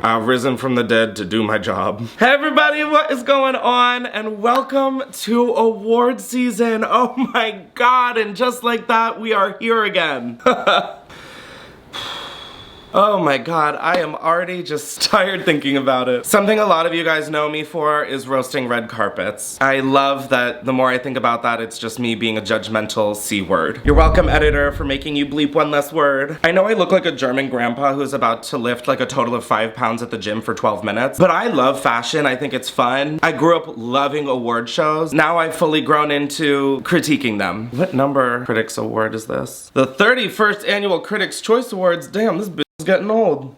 I've risen from the dead to do my job. Hey everybody, what is going on? And welcome to award season. Oh my god, and just like that, we are here again. Oh my god, I am already just tired thinking about it. Something a lot of you guys know me for is roasting red carpets. I love that the more I think about that, it's just me being a judgmental C word. You're welcome, editor, for making you bleep one less word. I know I look like a German grandpa who's about to lift like a total of 5 pounds at the gym for 12 minutes, but I love fashion. I think it's fun. I grew up loving award shows. Now I've fully grown into critiquing them. What number Critics Award is this? The 31st Annual Critics' Choice Awards. Damn, this bitch is getting old.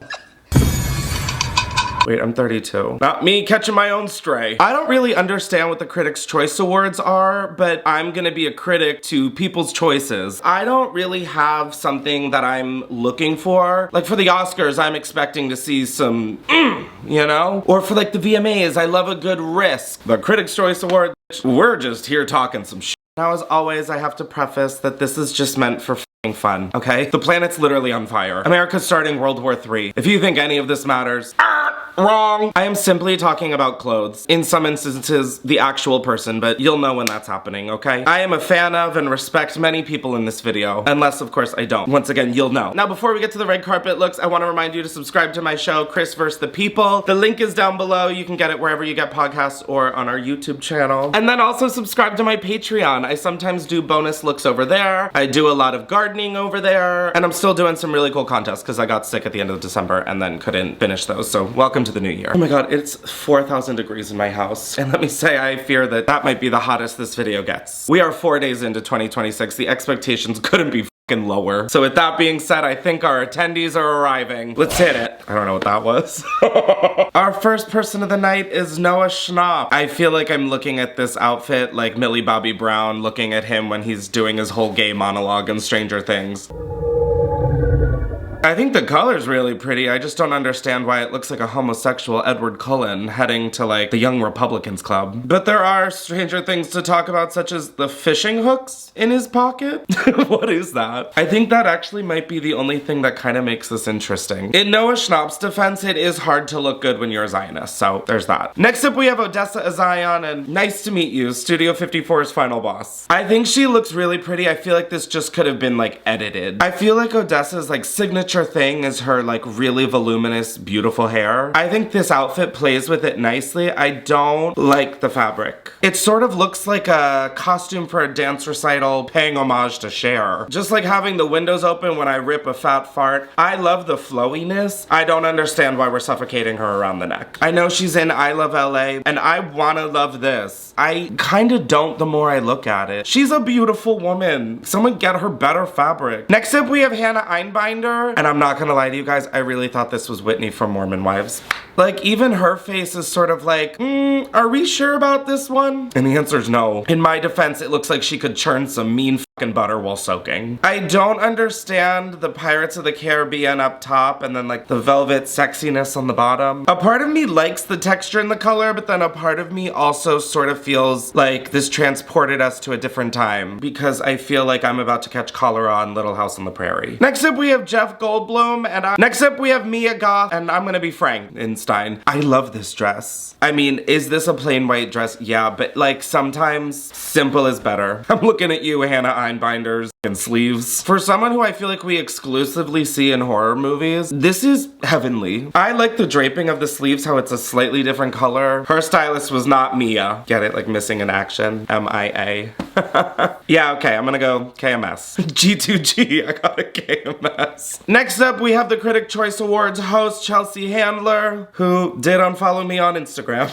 Wait, I'm 32. Not me catching my own stray. I don't really understand what the Critics' Choice Awards are, but I'm gonna be a critic to people's choices. I don't really have something that I'm looking for. Like for the Oscars, I'm expecting to see some, you know? Or for like the VMAs, I love a good risk. The Critics' Choice Awards, we're just here talking some shit. Now, as always, I have to preface that this is just meant for fun, okay? The planet's literally on fire. America's starting World War III. If you think any of this matters, wrong. I am simply talking about clothes. In some instances, the actual person, but you'll know when that's happening, okay? I am a fan of and respect many people in this video, unless, of course, I don't. Once again, you'll know. Now, before we get to the red carpet looks, I want to remind you to subscribe to my show, Chris vs. the People. The link is down below. You can get it wherever you get podcasts or on our YouTube channel. And then also subscribe to my Patreon. I sometimes do bonus looks over there. I do a lot of gardening over there, and I'm still doing some really cool contests because I got sick at the end of December and then couldn't finish those, so welcome to the new year. Oh my god, it's 4,000 degrees in my house, and let me say I fear that that might be the hottest this video gets. We are 4 days into 2026. The expectations couldn't be lower. So with that being said, I think our attendees are arriving. Let's hit it. I don't know what that was. Our first person of the night is Noah Schnapp. I feel like I'm looking at this outfit like Millie Bobby Brown looking at him when he's doing his whole gay monologue in Stranger Things. I think the color's really pretty. I just don't understand why it looks like a homosexual Edward Cullen heading to like the Young Republicans Club. But there are stranger things to talk about, such as the fishing hooks in his pocket. What is that? I think that actually might be the only thing that kind of makes this interesting. In Noah Schnapp's defense, it is hard to look good when you're a Zionist, so there's that. Next up we have Odessa A'zion, and nice to meet you, Studio 54's final boss. I think she looks really pretty. I feel like this just could have been like edited. I feel like Odessa's like signature thing is her like really voluminous, beautiful hair. I think this outfit plays with it nicely. I don't like the fabric. It sort of looks like a costume for a dance recital paying homage to Cher. Just like having the windows open when I rip a fat fart. I love the flowiness. I don't understand why we're suffocating her around the neck. I know she's in I Love LA, and I wanna love this. I kinda don't the more I look at it. She's a beautiful woman. Someone get her better fabric. Next up we have Hannah Einbinder, and I'm not gonna lie to you guys, I really thought this was Whitney from Mormon Wives. Like, even her face is sort of like, are we sure about this one? And the answer is no. In my defense, it looks like she could churn some mean fucking butter while soaking. I don't understand the Pirates of the Caribbean up top and then like the velvet sexiness on the bottom. A part of me likes the texture and the color, but then a part of me also sort of feels like this transported us to a different time because I feel like I'm about to catch cholera on Little House on the Prairie. Next up, we have Jeff Goldblum, and next up we have Mia Goth, and I'm gonna be frank, I love this dress. I mean, is this a plain white dress? Yeah, but like sometimes simple is better. I'm looking at you, Hannah Einbinder's and sleeves. For someone who I feel like we exclusively see in horror movies, this is heavenly. I like the draping of the sleeves, how it's a slightly different color. Her stylist was not Mia. Get it? Like missing in action. MIA. Yeah, okay, I'm gonna go KMS. G2G, I got a KMS. Next up, we have the Critic Choice Awards host, Chelsea Handler, who did unfollow me on Instagram.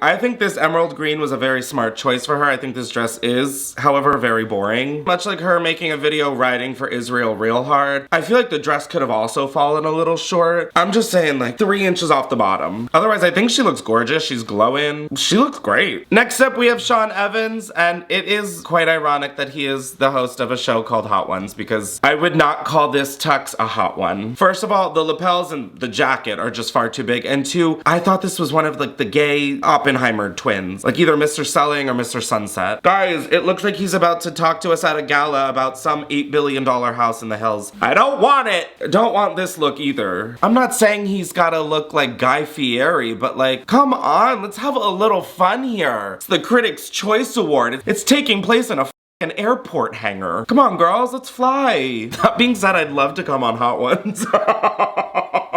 I think this emerald green was a very smart choice for her. I think this dress is, however, very boring. Much like her making a video riding for Israel real hard, I feel like the dress could have also fallen a little short. I'm just saying like 3 inches off the bottom. Otherwise, I think she looks gorgeous. She's glowing. She looks great. Next up, we have Shawn Evans, and it is quite ironic that he is the host of a show called Hot Ones because I would not call this tux a hot one. First of all, the lapels and the jacket are just far too big, and two, I thought this was one of like the gay op Oppenheimer twins. Like either Mr. Selling or Mr. Sunset. Guys, it looks like he's about to talk to us at a gala about some $8 billion house in the hills. I don't want it. I don't want this look either. I'm not saying he's gotta look like Guy Fieri, but like, come on, let's have a little fun here. It's the Critics' Choice Award. It's taking place in an airport hangar. Come on, girls, let's fly. That being said, I'd love to come on Hot Ones.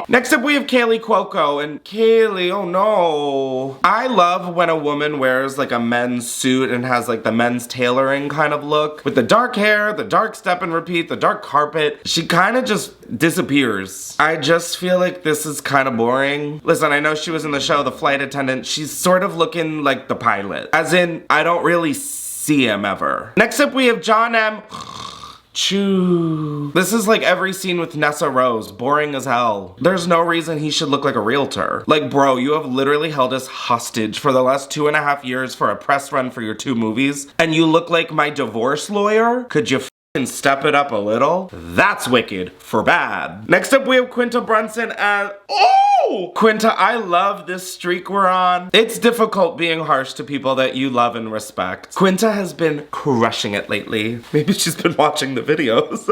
Next up, we have Kaley Cuoco, and Kaley, oh no. I love when a woman wears like a men's suit and has like the men's tailoring kind of look. With the dark hair, the dark step and repeat, the dark carpet, she kind of just disappears. I just feel like this is kind of boring. Listen, I know she was in the show The Flight Attendant. She's sort of looking like the pilot. As in, I don't really see him ever. Next up, we have John M. Choo. This is like every scene with Nessa Rose, boring as hell. There's no reason he should look like a realtor. Like, bro, you have literally held us hostage for the last 2.5 years for a press run for your 2 movies, and you look like my divorce lawyer? Could you and step it up a little? That's wicked for bad. Next up, we have Quinta Brunson and oh! Quinta, I love this streak we're on. It's difficult being harsh to people that you love and respect. Quinta has been crushing it lately. Maybe she's been watching the videos.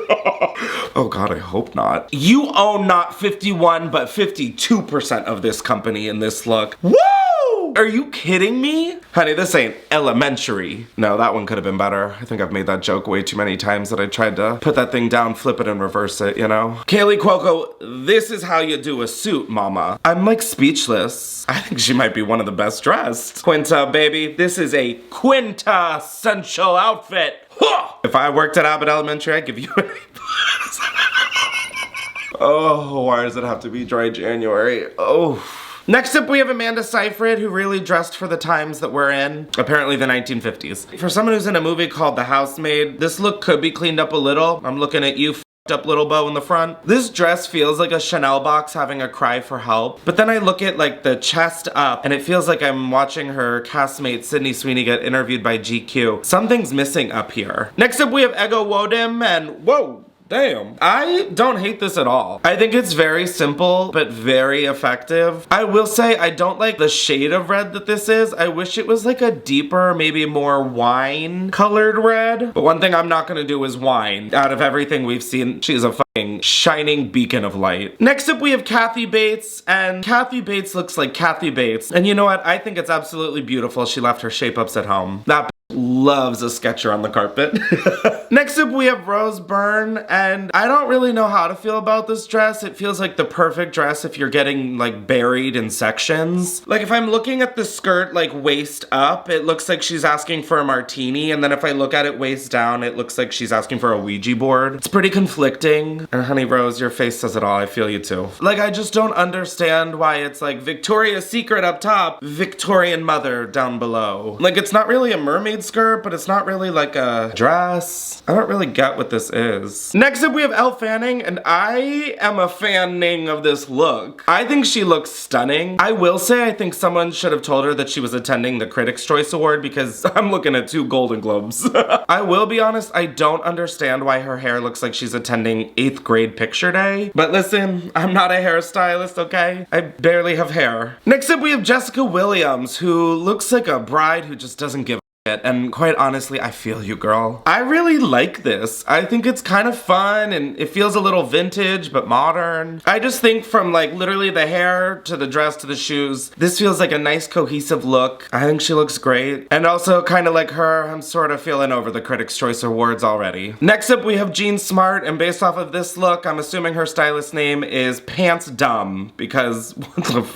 Oh God, I hope not. You own not 51, but 52% of this company in this look. Woo! Are you kidding me? Honey, this ain't elementary. No, that one could have been better. I think I've made that joke way too many times that I tried to put that thing down, flip it, and reverse it, you know? Kaley Cuoco, this is how you do a suit, mama. I'm like speechless. I think she might be one of the best dressed. Quinta, baby, this is a quintessential outfit. If I worked at Abbott Elementary, I'd give you an Oh, why does it have to be dry January? Oh. Next up, we have Amanda Seyfried, who really dressed for the times that we're in. Apparently the 1950s. For someone who's in a movie called The Housemaid, this look could be cleaned up a little. I'm looking at you, f***ed up little bow in the front. This dress feels like a Chanel box having a cry for help. But then I look at like the chest up, and it feels like I'm watching her castmate Sydney Sweeney get interviewed by GQ. Something's missing up here. Next up, we have Nwodim, and whoa. Damn. I don't hate this at all. I think it's very simple, but very effective. I will say I don't like the shade of red that this is. I wish it was like a deeper, maybe more wine colored red. But one thing I'm not gonna do is wine. Out of everything we've seen, she's a fucking shining beacon of light. Next up, we have Kathy Bates, and Kathy Bates looks like Kathy Bates. And you know what? I think it's absolutely beautiful she left her shape-ups at home. That loves a sketcher on the carpet. Next up, we have Rose Byrne, and I don't really know how to feel about this dress. It feels like the perfect dress if you're getting like buried in sections. Like if I'm looking at the skirt like waist up, it looks like she's asking for a martini, and then if I look at it waist down, it looks like she's asking for a Ouija board. It's pretty conflicting. And honey Rose, your face says it all. I feel you too. Like I just don't understand why it's like Victoria's Secret up top, Victorian Mother down below. Like it's not really a mermaid skirt, but it's not really like a dress. I don't really get what this is. Next up, we have Elle Fanning, and I am a fanning of this look. I think she looks stunning. I will say I think someone should have told her that she was attending the Critics' Choice Award because I'm looking at 2 Golden Globes. I will be honest, I don't understand why her hair looks like she's attending 8th grade picture day. But listen, I'm not a hairstylist, okay? I barely have hair. Next up, we have Jessica Williams, who looks like a bride who just doesn't give and quite honestly, I feel you, girl. I really like this. I think it's kind of fun and it feels a little vintage but modern. I just think from like literally the hair to the dress to the shoes, this feels like a nice cohesive look. I think she looks great. And also kind of like her, I'm sort of feeling over the Critics' Choice Awards already. Next up, we have Jean Smart, and based off of this look, I'm assuming her stylist name is Pants Dumb because what the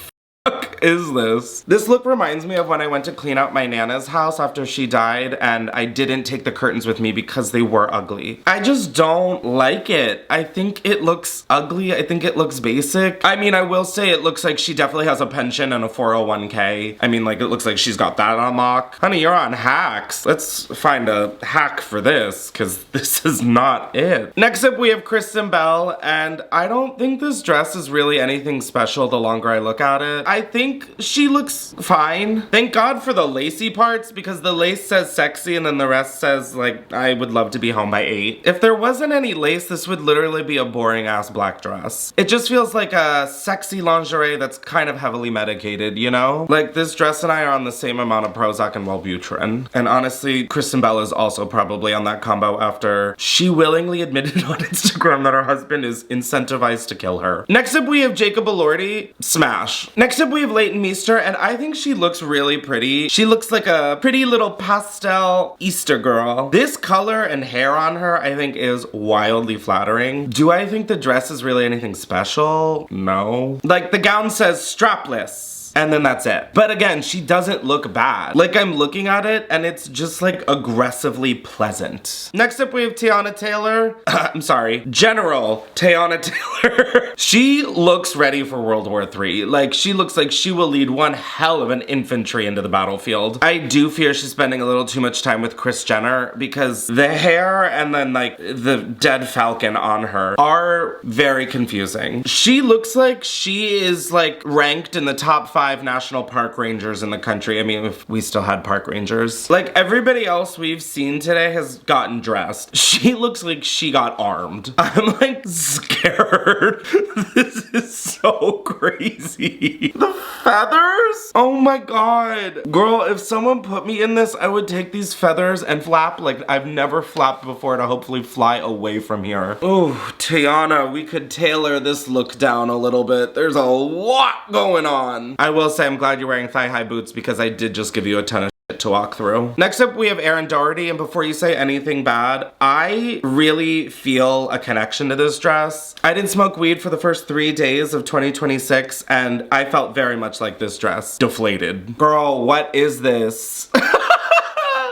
is this? This look reminds me of when I went to clean out my Nana's house after she died and I didn't take the curtains with me because they were ugly. I just don't like it. I think it looks ugly. I think it looks basic. I mean, I will say it looks like she definitely has a pension and a 401k. I mean, like it looks like she's got that on lock. Honey, you're on hacks. Let's find a hack for this because this is not it. Next up, we have Kristen Bell, and I don't think this dress is really anything special the longer I look at it. I think think she looks fine. Thank God for the lacy parts, because the lace says sexy and then the rest says, like, I would love to be home by 8. If there wasn't any lace, this would literally be a boring ass black dress. It just feels like a sexy lingerie that's kind of heavily medicated, you know? Like, this dress and I are on the same amount of Prozac and Wellbutrin. And honestly, Kristen Bell is also probably on that combo after she willingly admitted on Instagram that her husband is incentivized to kill her. Next up, we have Jacob Elordi. Smash. Next up, we have Leighton Meester, and I think she looks really pretty. She looks like a pretty little pastel Easter girl. This color and hair on her, I think, is wildly flattering. Do I think the dress is really anything special? No. Like, the gown says strapless. And then that's it. But again, she doesn't look bad. Like, I'm looking at it and it's just like aggressively pleasant. Next up, we have Teyana Taylor. I'm sorry, General Teyana Taylor. She looks ready for World War III. Like, she looks like she will lead one hell of an infantry into the battlefield. I do fear she's spending a little too much time with Kris Jenner, because the hair and then like the dead falcon on her are very confusing. She looks like she is like ranked in the top 5 national park rangers in the country. I mean, if we still had park rangers. Like, everybody else we've seen today has gotten dressed. She looks like she got armed. I'm like scared. This is so crazy. The feathers? Oh my god. Girl, if someone put me in this, I would take these feathers and flap like I've never flapped before to hopefully fly away from here. Ooh, Teyana, we could tailor this look down a little bit. There's a lot going on. I will say I'm glad you're wearing thigh-high boots, because I did just give you a ton of shit to walk through. Next up, we have Erin Doherty, and before you say anything bad, I really feel a connection to this dress. I didn't smoke weed for the first 3 days of 2026, and I felt very much like this dress. Deflated. Girl, what is this?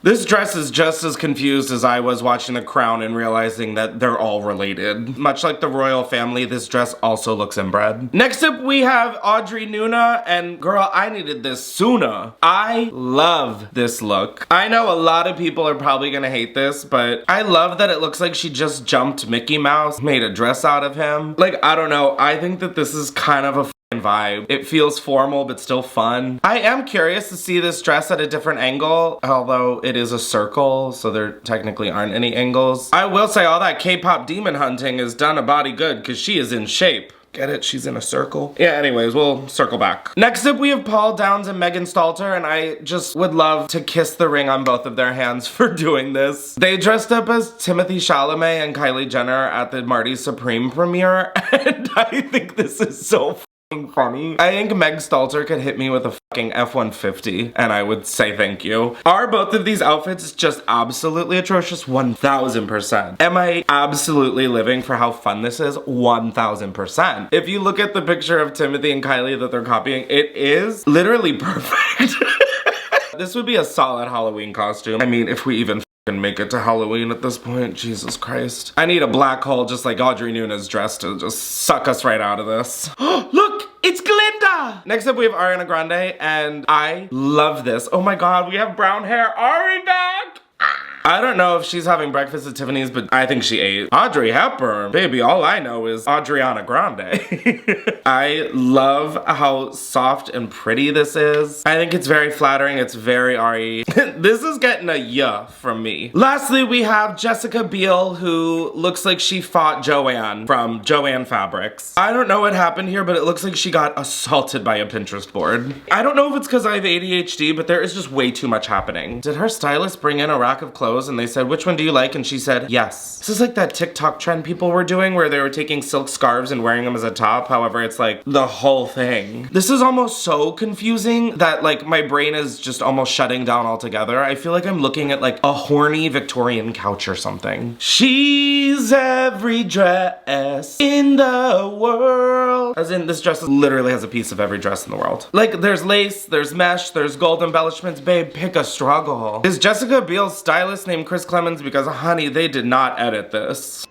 This dress is just as confused as I was watching The Crown and realizing that they're all related. Much like the royal family, this dress also looks inbred. Next up, we have Audrey Nuna, and girl, I needed this sooner. I love this look. I know a lot of people are probably gonna hate this, but I love that it looks like she just jumped Mickey Mouse, made a dress out of him. Like, I don't know, I think that this is kind of a vibe. It feels formal but still fun. I am curious to see this dress at a different angle, although it is a circle, so there technically aren't any angles. I will say all that K-pop demon hunting has done a body good, because she is in shape. Get it? She's in a circle. Yeah, anyways, we'll circle back. Next up, we have Paul Downs and Megan Stalter, and I just would love to kiss the ring on both of their hands for doing this. They dressed up as Timothée Chalamet and Kylie Jenner at the Marty Supreme premiere, and I think this is so funny. I think Meg Stalter could hit me with a fucking F-150 and I would say thank you. Are both of these outfits just absolutely atrocious? 1000%. Am I absolutely living for how fun this is? 1000%. If you look at the picture of Timothy and Kylie that they're copying, it is literally perfect. This would be a solid Halloween costume. I mean, if we even can make it to Halloween at this point. Jesus Christ. I need a black hole just like Audrey Nuna's dress to just suck us right out of this. Look! It's Glinda! Next up, we have Ariana Grande, and I love this. Oh my god, we have brown hair. Ari back! I don't know if she's having breakfast at Tiffany's, but I think she ate. Audrey Hepburn. Baby, all I know is Adriana Grande. I love how soft and pretty this is. I think it's very flattering. It's very Ari. This is getting a yeah from me. Lastly, we have Jessica Biel, who looks like she fought Joanne from Joanne Fabrics. I don't know what happened here, but it looks like she got assaulted by a Pinterest board. I don't know if it's because I have ADHD, but there is just way too much happening. Did her stylist bring in a rack of clothes and they said, which one do you like? And she said, yes. This is like that TikTok trend people were doing where they were taking silk scarves and wearing them as a top. However, it's like the whole thing. This is almost so confusing that like my brain is just almost shutting down altogether. I feel like I'm looking at like a horny Victorian couch or something. She's every dress in the world. As in, this dress literally has a piece of every dress in the world. Like, there's lace, there's mesh, there's gold embellishments. Babe, pick a struggle. Is Jessica Biel's stylist named Chris Klemens? Because honey, they did not edit this.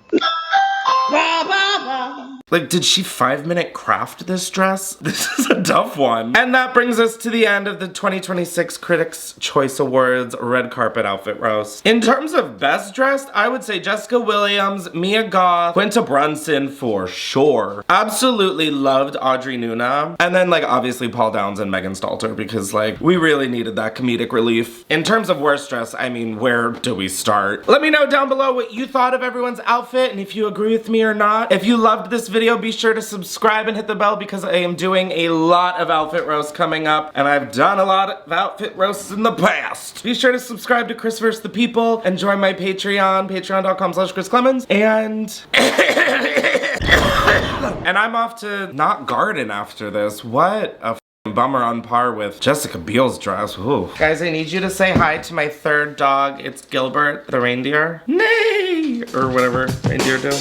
Like, did she 5-minute craft this dress? This is a tough one. And that brings us to the end of the 2026 Critics' Choice Awards red carpet outfit roast. In terms of best dressed, I would say Jessica Williams, Mia Goth, Quinta Brunson for sure. Absolutely loved Audrey Nuna. And then like obviously Paul Downs and Megan Stalter because like we really needed that comedic relief. In terms of worst dress, I mean, where do we start? Let me know down below what you thought of everyone's outfit and if you agree with me or not. If you loved this video, be sure to subscribe and hit the bell because I am doing a lot of outfit roasts coming up and I've done a lot of outfit roasts in the past. Be sure to subscribe to Chris vs. the People and join my Patreon, patreon.com/Chris Klemens, and I'm off to not garden after this. What a bummer on par with Jessica Biel's dress. Ooh. Guys, I need you to say hi to my third dog. It's Gilbert, the reindeer. Nay! Or whatever reindeer do.